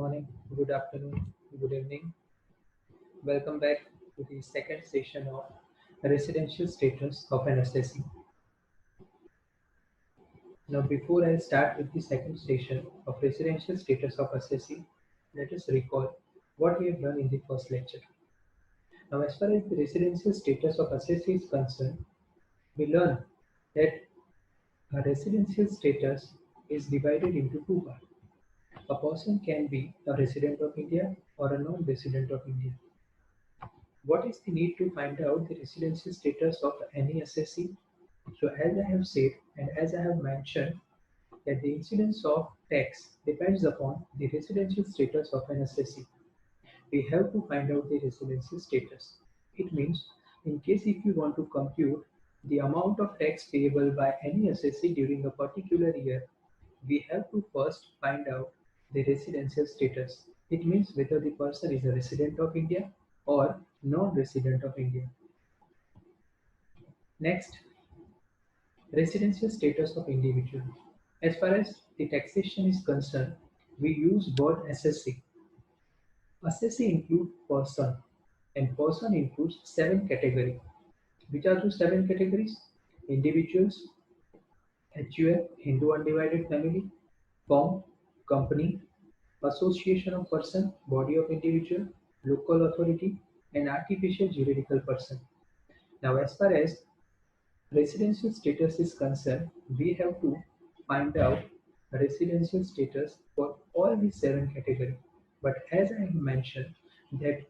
morning, good afternoon, good evening. Welcome back to the second session of residential status of an assessee. Now, before I start with the second session of residential status of assessee, let us recall what we have done in the first lecture. Now, as far as the residential status of assessee is concerned, we learn that a residential status is divided into two parts. A person can be a resident of India or a non-resident of India. What is the need to find out the residency status of any assessee? So as I have said and as I have mentioned that the incidence of tax depends upon the residential status of an assessee. We have to find out the residency status. It means in case if you want to compute the amount of tax payable by any assessee during a particular year, we have to first find out the residential status. It means whether the person is a resident of India or non-resident of India. Next, residential status of individual. As far as the taxation is concerned, we use word assessee. Assessee include person and person includes seven categories. Which are the seven categories? Individuals, HUF, Hindu Undivided Family, firm, company, association of person, body of individual, local authority, and artificial juridical person. Now, as far as residential status is concerned, we have to find out residential status for all these seven categories. But as I have mentioned that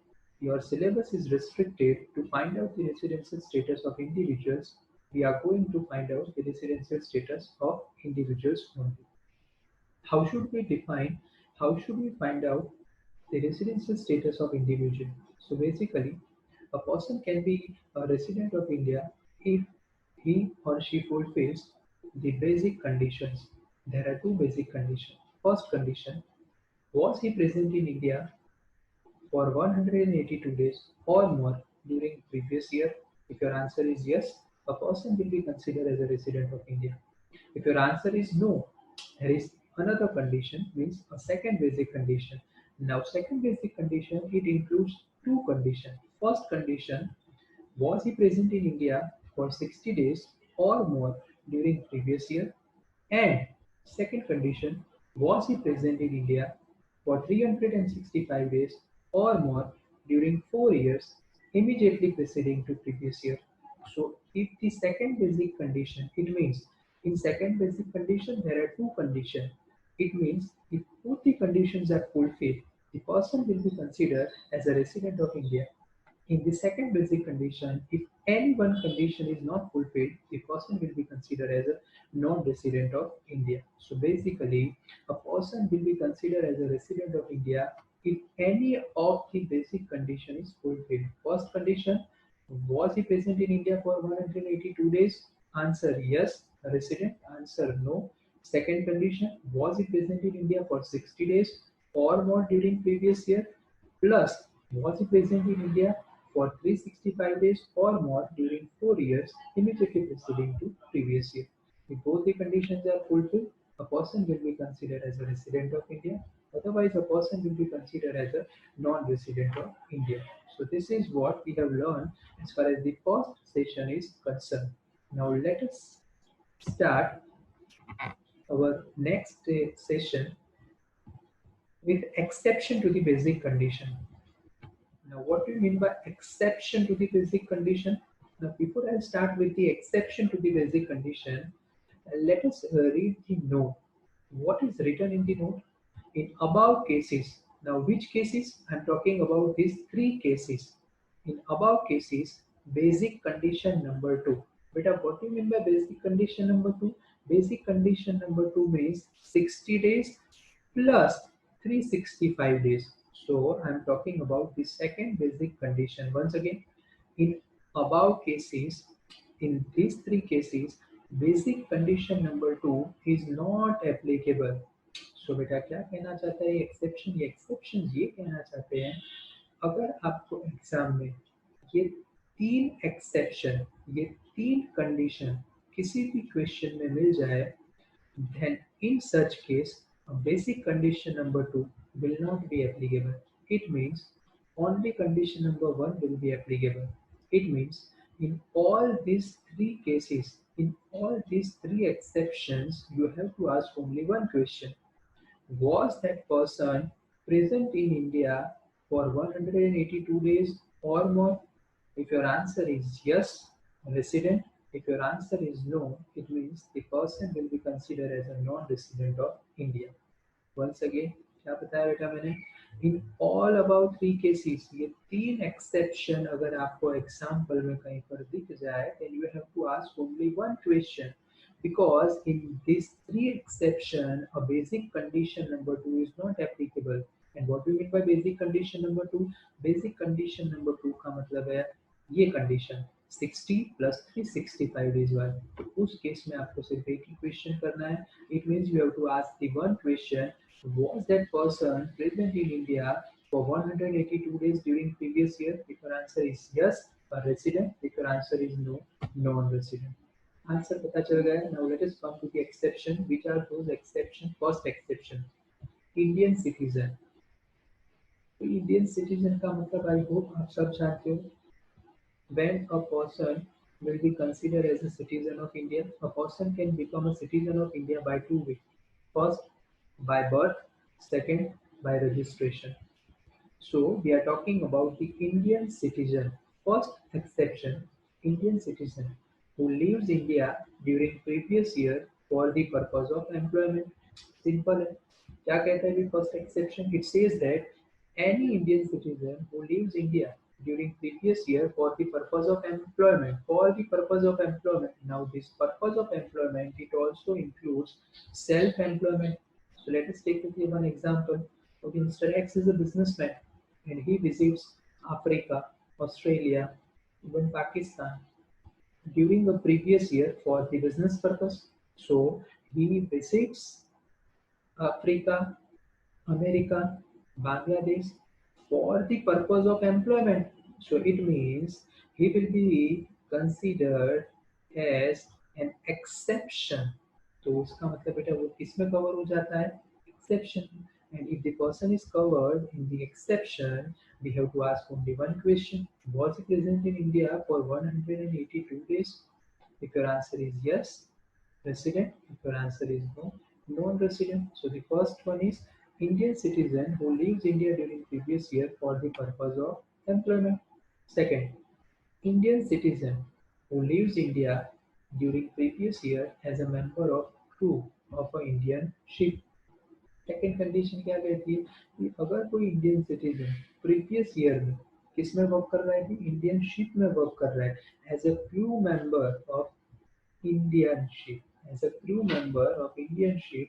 your syllabus is restricted to find out the residential status of individuals, we are going to find out the residential status of individuals only. How should we define, how should we find out the residential status of individual? So basically, a person can be a resident of India if he or she fulfills the basic conditions. There are two basic conditions. First condition, was he present in India for 182 days or more during previous year? If your answer is yes, a person will be considered as a resident of India. If your answer is no, there is another condition, means a second basic condition. Now, second basic condition, it includes two conditions. First condition, was he present in India for 60 days or more during previous year? And second condition, was he present in India for 365 days or more during 4 years immediately preceding to previous year? So if the second basic condition, it means in second basic condition there are two conditions. It means if both the conditions are fulfilled, the person will be considered as a resident of India. In the second basic condition, if any one condition is not fulfilled, the person will be considered as a non-resident of India. So basically, a person will be considered as a resident of India if any of the basic condition is fulfilled. First condition, was he present in India for 182 days? Answer yes, a resident. Answer no. Second condition, was he present in India for 60 days or more during previous year? Plus, was he present in India for 365 days or more during 4 years immediately preceding to previous year? If both the conditions are fulfilled, a person will be considered as a resident of India. Otherwise, a person will be considered as a non-resident of India. So this is what we have learned as far as the first session is concerned. Now let us start our next session with exception to the basic condition. Now, what do you mean by exception to the basic condition? Now, before I start with the exception to the basic condition, let us read the note. What is written in the note? In above cases. Now, which cases? I'm talking about these three cases. In above cases, basic condition number two. Beta, what do you mean by basic condition number two? Basic condition number two means 60 days plus 365 days. So I'm talking about the second basic condition. Once again, in above cases, in these three cases, basic condition number two is not applicable. So बेटा क्या कहना चाहता है exception? ये exception ये कहना चाहते हैं अगर आपको एग्जाम में ये तीन एक्सेप्शन, ये तीन कंडीशन किसी भी क्वेश्चन में मिल जाए, then in such case basic condition number two will not be applicable. It means only condition number one will be applicable. It means in all these three cases, in all these three exceptions, you have to ask only one question. Was that person present in India for 182 days or more? If your answer is yes, resident. If your answer is no, it means the person will be considered as a non-resident of India. Once again, क्या बताया बेटा मैंने? In all about three cases, ये तीन exception अगर आपको example में कहीं पर दिख जाए, then you have to ask only one question, because in these three exception, a basic condition number two is not applicable. And what do you mean by basic condition number two? Basic condition number two का मतलब है ये condition 60 plus 365 days वाली. तो उस case में आपको सिर्फ एक ही क्वेश्चन करना है. It means you have to ask the one question: was that person present in India for 182 days during previous year? If your answer is yes, a resident. If your answer is no, non-resident. Answer पता चल गया. Now let us come to the exception. Which are those exceptions? First exception: Indian citizen. तो Indian citizen का मतलब I hope आप सब जानते हो. When a person will be considered as a citizen of India, a person can become a citizen of India by two ways. First, by birth. Second, by registration. So we are talking about the Indian citizen. First exception: Indian citizen who leaves India during previous year for the purpose of employment. Simple है. क्या कहता है first exception? It says that any Indian citizen who leaves India during previous year for the purpose of employment. For the purpose of employment. Now this purpose of employment, it also includes self-employment. So let us take one example. Okay, Mr. X is a businessman and he visits Africa, Australia, even Pakistan during the previous year for the business purpose. So he visits Africa, America, Bangladesh for the purpose of employment. So it means he will be considered as an exception. तो उसका मतलब बेटा वो किसमें cover हो जाता है? Exception. And if the person is covered in the exception, we have to ask only one question: was he present in India for 182 days? If your answer is yes, resident. If your answer is no, non-resident. So the first one is Indian citizen who leaves India during previous year for the purpose of employment. Second, Indian citizen who leaves India during previous year as a member of crew of an Indian ship. Second condition क्या कहती है कि अगर कोई Indian citizen previous year में किस में work कर रहा है? कि इंडियन शिप में वर्क कर रहा है as a crew member of Indian ship, as a crew member of Indian ship,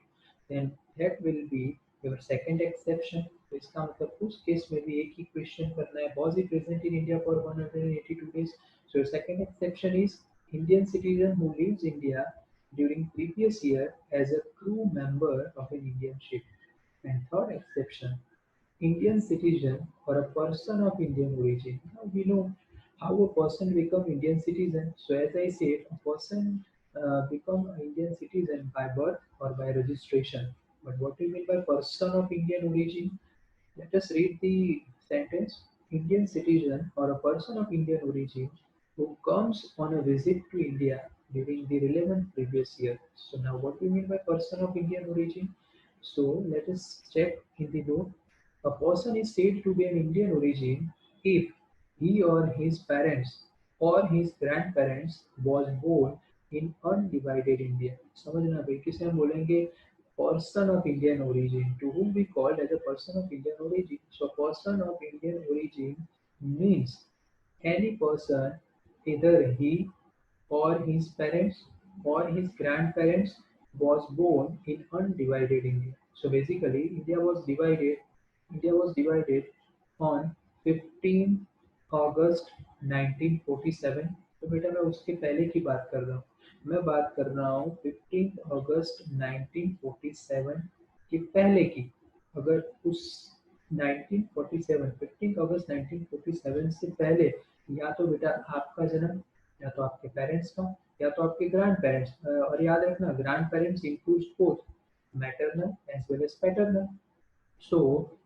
then that will be your second exception. तो इसका मतलब उस केस में भी एक ही क्वेश्चन करना है: was he present in India for 182 days? So your second exception is Indian citizen who leaves India during previous year as a crew member of an Indian ship. And third exception: Indian citizen or a person of Indian origin. Now we know how a person become Indian citizen. So as I said, a person become an Indian citizen by birth or by registration. But what do you mean by person of Indian origin? Let us read the sentence. Indian citizen or a person of Indian origin who comes on a visit to India during the relevant previous year. So now what do you mean by person of Indian origin? So let us check in the note. A person is said to be an Indian origin if he or his parents or his grandparents was born in undivided India. समझना भाई किसे हम बोलेंगे? Person of Indian origin, to whom we called as a person of Indian origin. So person of Indian origin means any person, either he or his parents or his grandparents was born in undivided India. So basically India was divided on 15 अगस्त 1947. तो बेटा मैं उसके पहले की बात कर रहा हूँ. मैं बात कर रहा हूँ 15 अगस्त 1947 के पहले की. अगर उस 1947 15 अगस्त 1947 से पहले या तो बेटा आपका जन्म, या तो आपके पेरेंट्स का, या तो आपके ग्रैंड पेरेंट्स. और याद रखना grandparents includes both maternal as well as paternal. So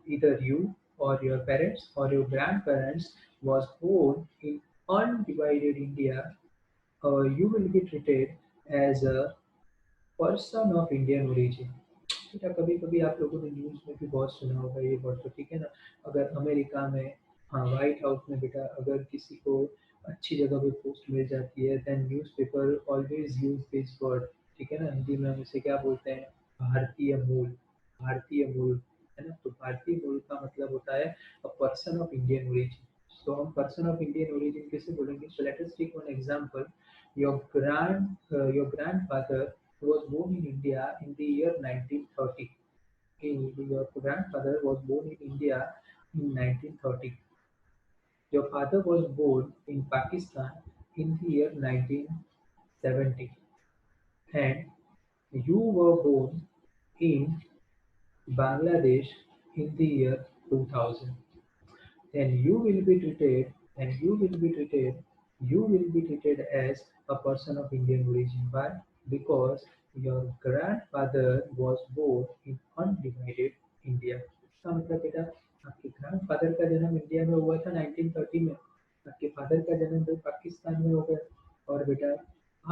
either you or your parents or your grandparents was born in undivided India, you will be treated as a person of Indian origin. बेटा कभी कभी आप लोगों ने news में भी बहुत सुना होगा ये वर्ड, तो ठीक है ना। अगर अमेरिका में, हाँ, व्हाइट हाउस में बेटा अगर किसी को अच्छी जगह पे पोस्ट मिल जाती है, then newspaper always use this word. ठीक है ना, हिंदी में हम इसे क्या बोलते हैं, भारतीय मूल। भारतीय मूल, है ना। तो भारतीय मूल का मतलब होता है a person of Indian origin. तो हम पर्सन ऑफ इंडियन ओरिजिन कैसे बोलेंगे? So let us take one example. Your grandfather was born in India in the year 1930. Your grandfather was born in India in 1930. Your father was born in Pakistan in the year 1970. And you were born in Bangladesh in the year 2000. Then you will be treated as a person of Indian origin. Why? Because your grandfather was born in undivided India. इसका मतलब बेटा आपके grandfather का जन्म India में हुआ था 1930 में, आपके फादर का जन्म भी पाकिस्तान में हो गया, और बेटा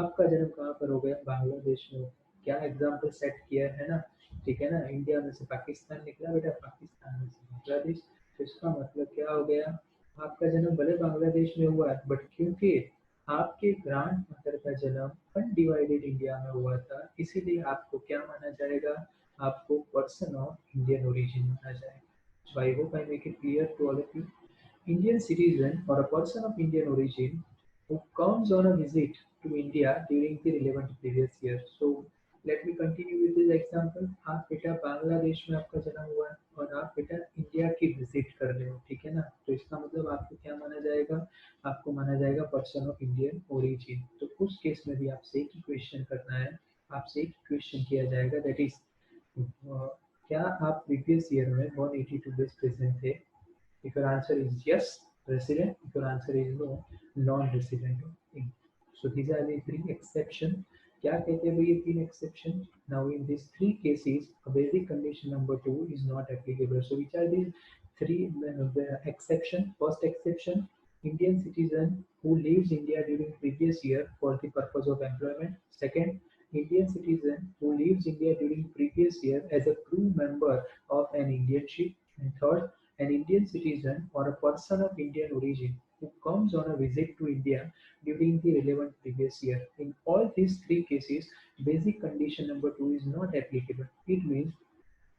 आपका जन्म कहाँ पर हो गया? बांग्लादेश में हो गया। क्या एग्जाम्पल सेट किया है ना। ठीक है ना, इंडिया में से पाकिस्तान निकला बेटा, पाकिस्तान में से बांग्लादेश। तो इसका मतलब क्या हो गया? आपका जन्म भले बांग्लादेश में हुआ है, बट क्योंकि आपके ग्रांड मदर का जन्म अनडिवाइडेड इंडिया में हुआ था, इसीलिए आपको क्या माना जाएगा? आपको पर्सन ऑफ इंडियन ओरिजिन माना जाएगा। So I hope I make it clear to all of you. Indian citizen or a person of Indian origin who comes on a visit to India during the relevant previous year. So let me continue with this example. आप बेटा बांग्लादेश में आपका जन्म हुआ है और आप बेटा इंडिया की विजिट कर रहे हो, ठीक है ना। तो इसका मतलब आपको क्या माना जाएगा? आपको माना जाएगा पर्सन ऑफ इंडियन ओरिजिन। तो उस केस में भी आपसे एक ही क्वेश्चन करना है, आपसे एक क्वेश्चन किया जाएगा, दैट इज क्या आप प्रीवियस ईयर में 182 डेज प्रेजेंट थे? If your answer is yes, resident. If your answer is no, non-resident. So these are the three exception. क्या कहते हैं भाई ये तीन exception? Now in these three cases, a basic condition number two is not applicable. So which are these three exception? First exception: Indian citizen who leaves India during previous year for the purpose of employment. Second, Indian citizen who leaves India during previous year as a crew member of an Indian ship. And third, an Indian citizen or a person of Indian origin who comes on a visit to India during the relevant previous year. In all these three cases, basic condition number two is not applicable. It means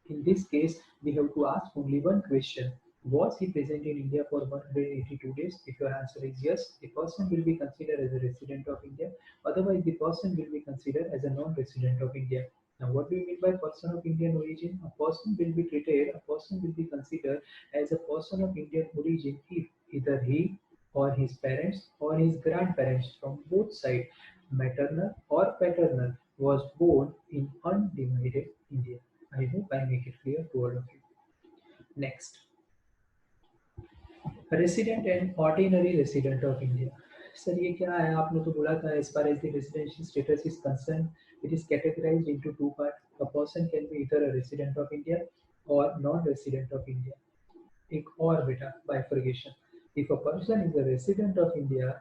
in this case, we have to ask only one question. Was he present in India for 182 days? If your answer is yes, the person will be considered as a resident of India. Otherwise, the person will be considered as a non-resident of India. Now, what do you mean by person of Indian origin? A person will be considered as a person of Indian origin if either he or his parents or his grandparents from both sides, maternal or paternal, was born in undivided India. I hope I make it clear to all of you. Next, resident and ordinary resident of India. Sir ये क्या है? आपने तो बोला था as far as the residential status is concerned, it is categorized into two parts. A person can be either a resident of India or non-resident of India. एक और बेटा bifurcation. If a person is a resident of India,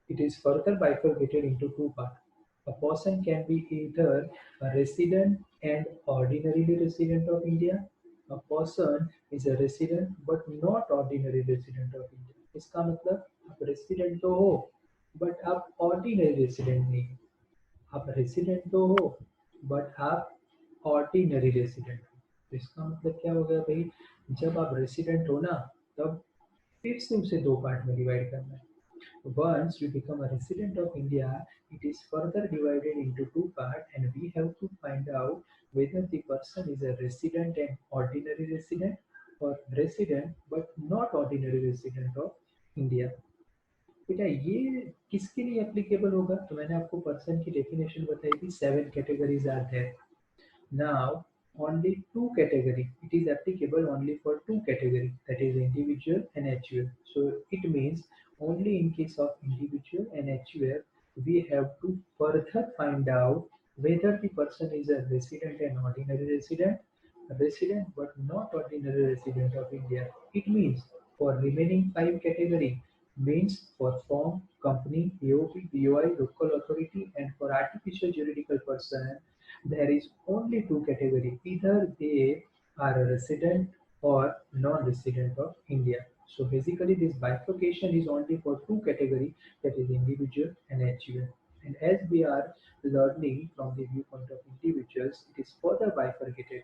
it is further bifurcated into two parts. A person can be either a resident and ordinarily resident of India. A person is a resident but not ordinary resident of India. इसका मतलब आप resident तो हो but आप ordinary resident नहीं हो। आप resident तो हो बट आप ऑर्डिनरी रेसिडेंट हो। तो इसका मतलब क्या हो गया भाई? जब आप रेसिडेंट हो ना, तब फिर से उसे दो पार्ट में डिवाइड करना है। Once you become a resident of India, it is further divided into two parts, and we have to find out whether the person is a resident and ordinary resident or resident but not ordinary resident of India. बेटा ये किसके लिए applicable होगा? तो मैंने आपको person की definition बताई थी, 7 categories are there. Now, only two category. It is applicable only for two category, that is individual and HUF. So it means only in case of individual and HUF, we have to further find out whether the person is a resident and ordinary resident resident but not ordinary resident of India. It means for remaining five category means for firm, company, AOP, BOI, local authority, and for artificial juridical person, there is only two category. Either they are a resident or non-resident of India. So basically, this bifurcation is only for two category, that is individual and HUL. And as we are learning from the viewpoint of individuals, it is further bifurcated.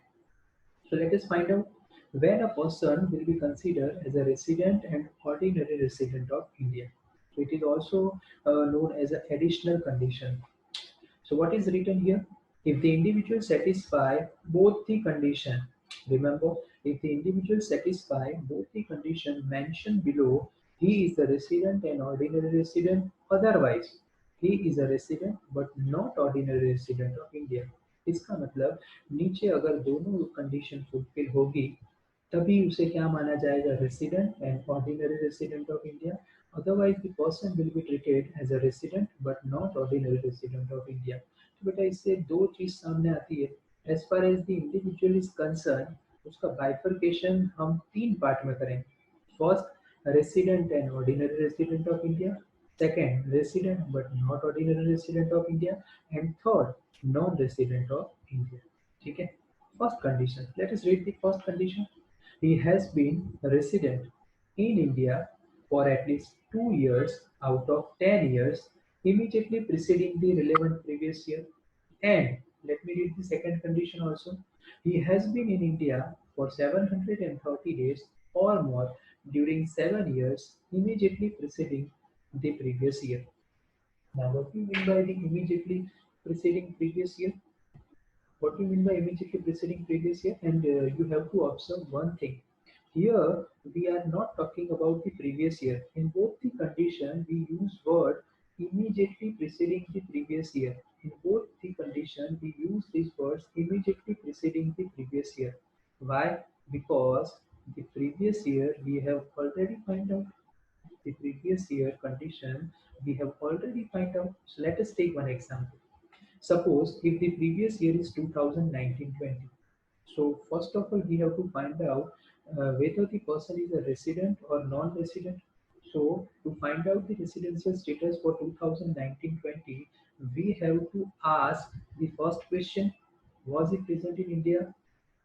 So let us find out when a person will be considered as a resident and ordinary resident of India. So it is also known as an additional condition. So what is written here? If the individual satisfy both the condition, remember, if the individual satisfy both the condition mentioned below, he is a resident and ordinary resident. Otherwise, he is a resident but not ordinary resident of India. इसका मतलब नीचे अगर दोनों condition fulfil होगी तभी उसे क्या माना जाएगा, resident and ordinary resident of India. Otherwise, the person will be treated as a resident but not ordinary resident of India. तो बेटा इससे दो चीज सामने आती है. As far as the individual is concerned, उसका bifurcation हम तीन पार्ट में करें. First, resident and ordinary resident of India. Second, resident but not ordinary resident of India. And third, non-resident of India. ठीक है. First condition. Let us read the first condition. He has been a resident in India for at least 2 years out of 10 years immediately preceding the relevant previous year. And let me read the second condition also. He has been in India for 730 days or more during 7 years immediately preceding the previous year. Now, what do you mean by the immediately preceding previous year? What do you mean by immediately preceding previous year? And you have to observe one thing. Here we are not talking about the previous year. In both the condition we use word immediately preceding the previous year. In both the condition we use these words immediately preceding the previous year. Why? Because the previous year we have already find out. The previous year condition we have already find out. So let us take one example. Suppose if the previous year is 2019-20, so first of all we have to find out whether the person is a resident or non-resident. So to find out the residential status for 2019-20, we have to ask the first question: was he present in India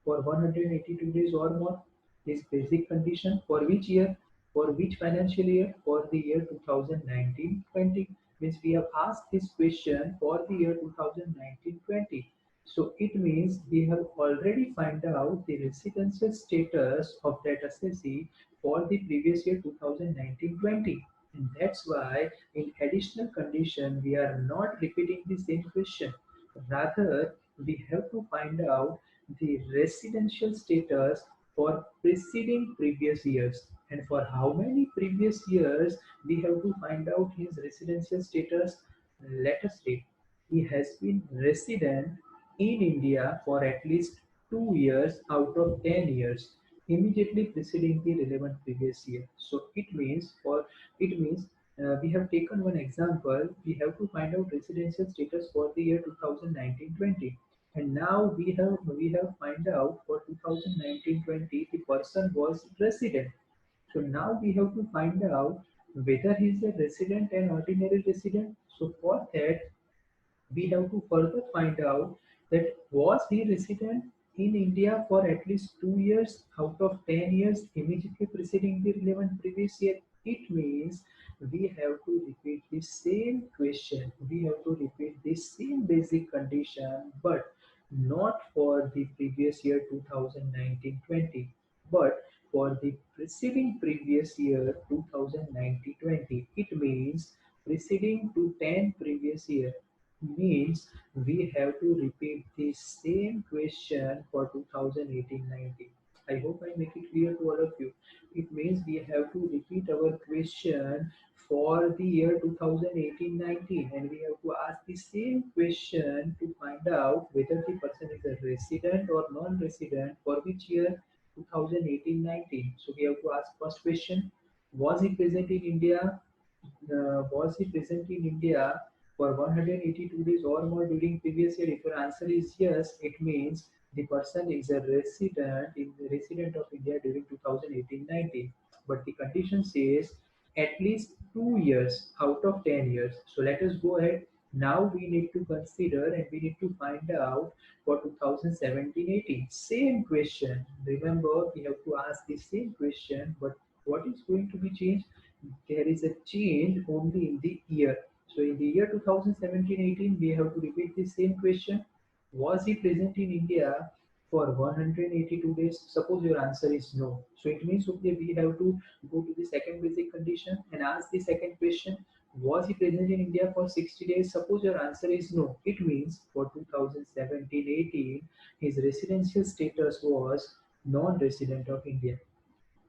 for 182 days or more? His basic condition for which year? For which financial year? For the year 2019-20. Means we have asked this question for the year 2019-20. So it means we have already find out the residential status of that assessee for the previous year 2019-20. And that's why in additional condition we are not repeating the same question. Rather, we have to find out the residential status for preceding previous years. And for how many previous years we have to find out his residential status. Let us read. He has been resident in India for at least 2 years out of 10 years immediately preceding the relevant previous year. So it means we have taken one example. We have to find out residential status for the year 2019-20, and now we have find out for 2019-20 the person was resident. So now we have to find out whether he is a resident and ordinary resident. So for that we have to further find out that was he resident in India for at least 2 years out of 10 years immediately preceding the relevant previous year. It means we have to repeat the same question. We have to repeat the same basic condition, but not for the previous year 2019-20, but for the preceding previous year 2019-20. It means preceding to 10 previous year means we have to repeat the same question for 2018-19. I hope I make it clear to all of you. It means we have to repeat our question for the year 2018-19, and we have to ask the same question to find out whether the person is a resident or non-resident for which year 2018-19. So we have to ask first question: was he present in India? Was he present in India for 182 days or more during previous year? If your answer is yes, it means the person is a resident of India during 2018-19, but the condition says at least 2 years out of 10 years. So let us go ahead. Now we need to consider and we need to find out for 2017-18. Same question. Remember, we have to ask the same question, but what is going to be changed? There is a change only in the year. So in the year 2017-18, we have to repeat the same question. Was he present in India for 182 days? Suppose your answer is no. So it means okay, we have to go to the second basic condition and ask the second question. Was he present in India for 60 days? Suppose your answer is no. It means for 2017-18, his residential status was non-resident of India.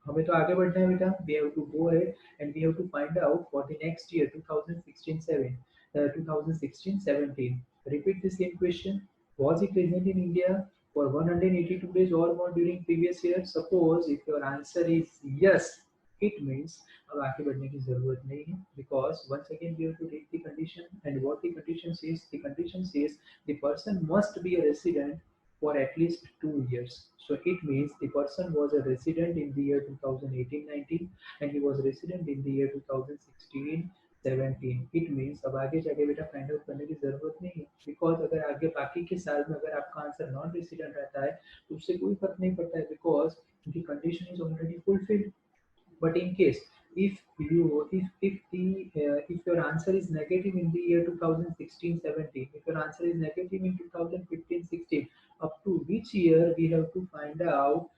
हमें तो आगे बढ़ना है बेटा. We have to go ahead and we have to find out for the next year 2016-17. Repeat the same question. Was he present in India for 182 days or more during previous year? Suppose if your answer is yes, it means अब आगे बढ़ने की जरूरत नहीं है, because once again we have to read the condition, and what the condition says. The condition says the person must be a resident for at least 2 years. So it means the person was a resident in the year 2018-19 and he was resident in the year 2016-17. It means अब आगे जाके बेटा find out करने की जरूरत नहीं है, because अगर आगे बाकी के साल में अगर आपका आंसर नॉन रेसिडेंट रहता है तो उससे कोई फर्क नहीं पड़ता है, because the condition is already fulfilled. But in case if your answer is negative in the year 2016-17, if your answer is negative in 2015-16, up to which year we have to find out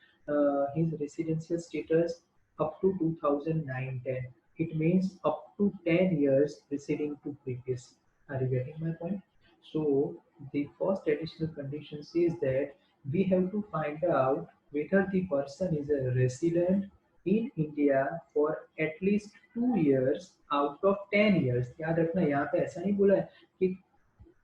his residential status up to 2009-10. It means up to 10 years preceding to previous. Are you getting my point? So the first additional condition says that we have to find out whether the person is a resident in India for at least 2 years out of 10 years. याद रखना, यहाँ पे ऐसा नहीं बोला है कि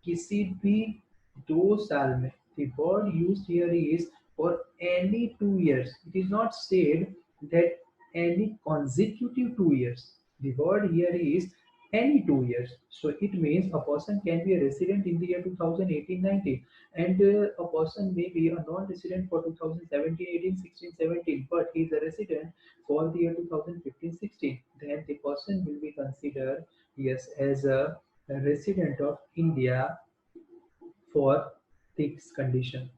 किसी भी 2 साल में. The word used here is for any 2 years. It is not said that any consecutive 2 years. The word here is any 2 years. So it means a person can be a resident in the year 2018-19, and a person may be a non-resident for 2017, 18, 16, 17, but he is a resident for the year 2015-16. Then the person will be considered, yes, as a resident of India for this condition.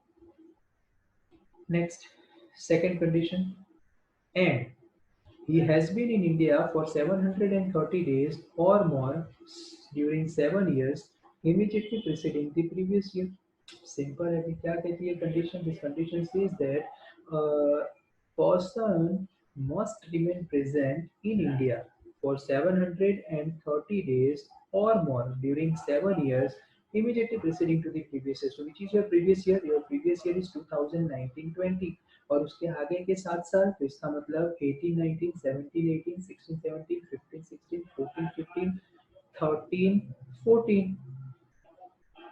Next, second condition, and he has been in India for 730 days or more during 7 years immediately preceding the previous year. Simple है कि क्या कहती है condition? This condition says that a person must remain present in India for 730 days or more during 7 years immediately preceding to the previous year. So which is your previous year? Your previous year is 2019-20. और उसके आगे के 7 साल, तो इसका मतलब 18-19, 17-18, 16-17, 15-16, 14-15, 13-14.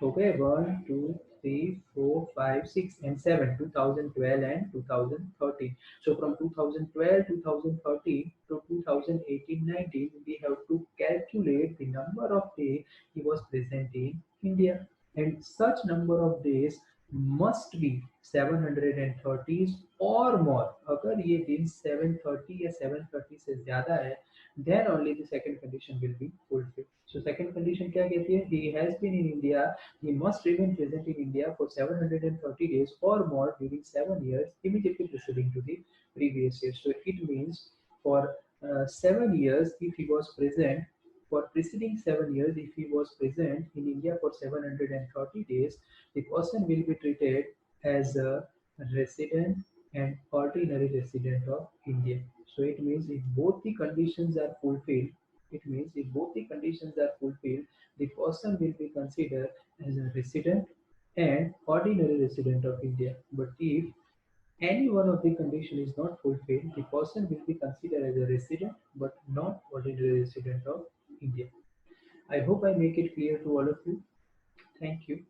Okay, 1, 2, 3, 4, 5, 6, and 7, 2012 and 2013. So from 2012, 2013 to 2018-19, we have to calculate the number of days he was present in India. And such number of days must be 730 or more. अगर ये दिन 730 या 730 से ज़्यादा है, then only the second condition will be fulfilled. So second condition क्या कहती है? He has been in India. He must remain present in India for 730 days or more during 7 years immediately preceding to the previous year. So it means for 7 years, if he was present, for preceding 7 years, if he was present in India for 730 days, the person will be treated as a resident and ordinary resident of India. So it means if both the conditions are fulfilled, the person will be considered as a resident and ordinary resident of India. But if any one of the condition is not fulfilled, the person will be considered as a resident but not ordinary resident of India. I hope I make it clear to all of you. Thank you.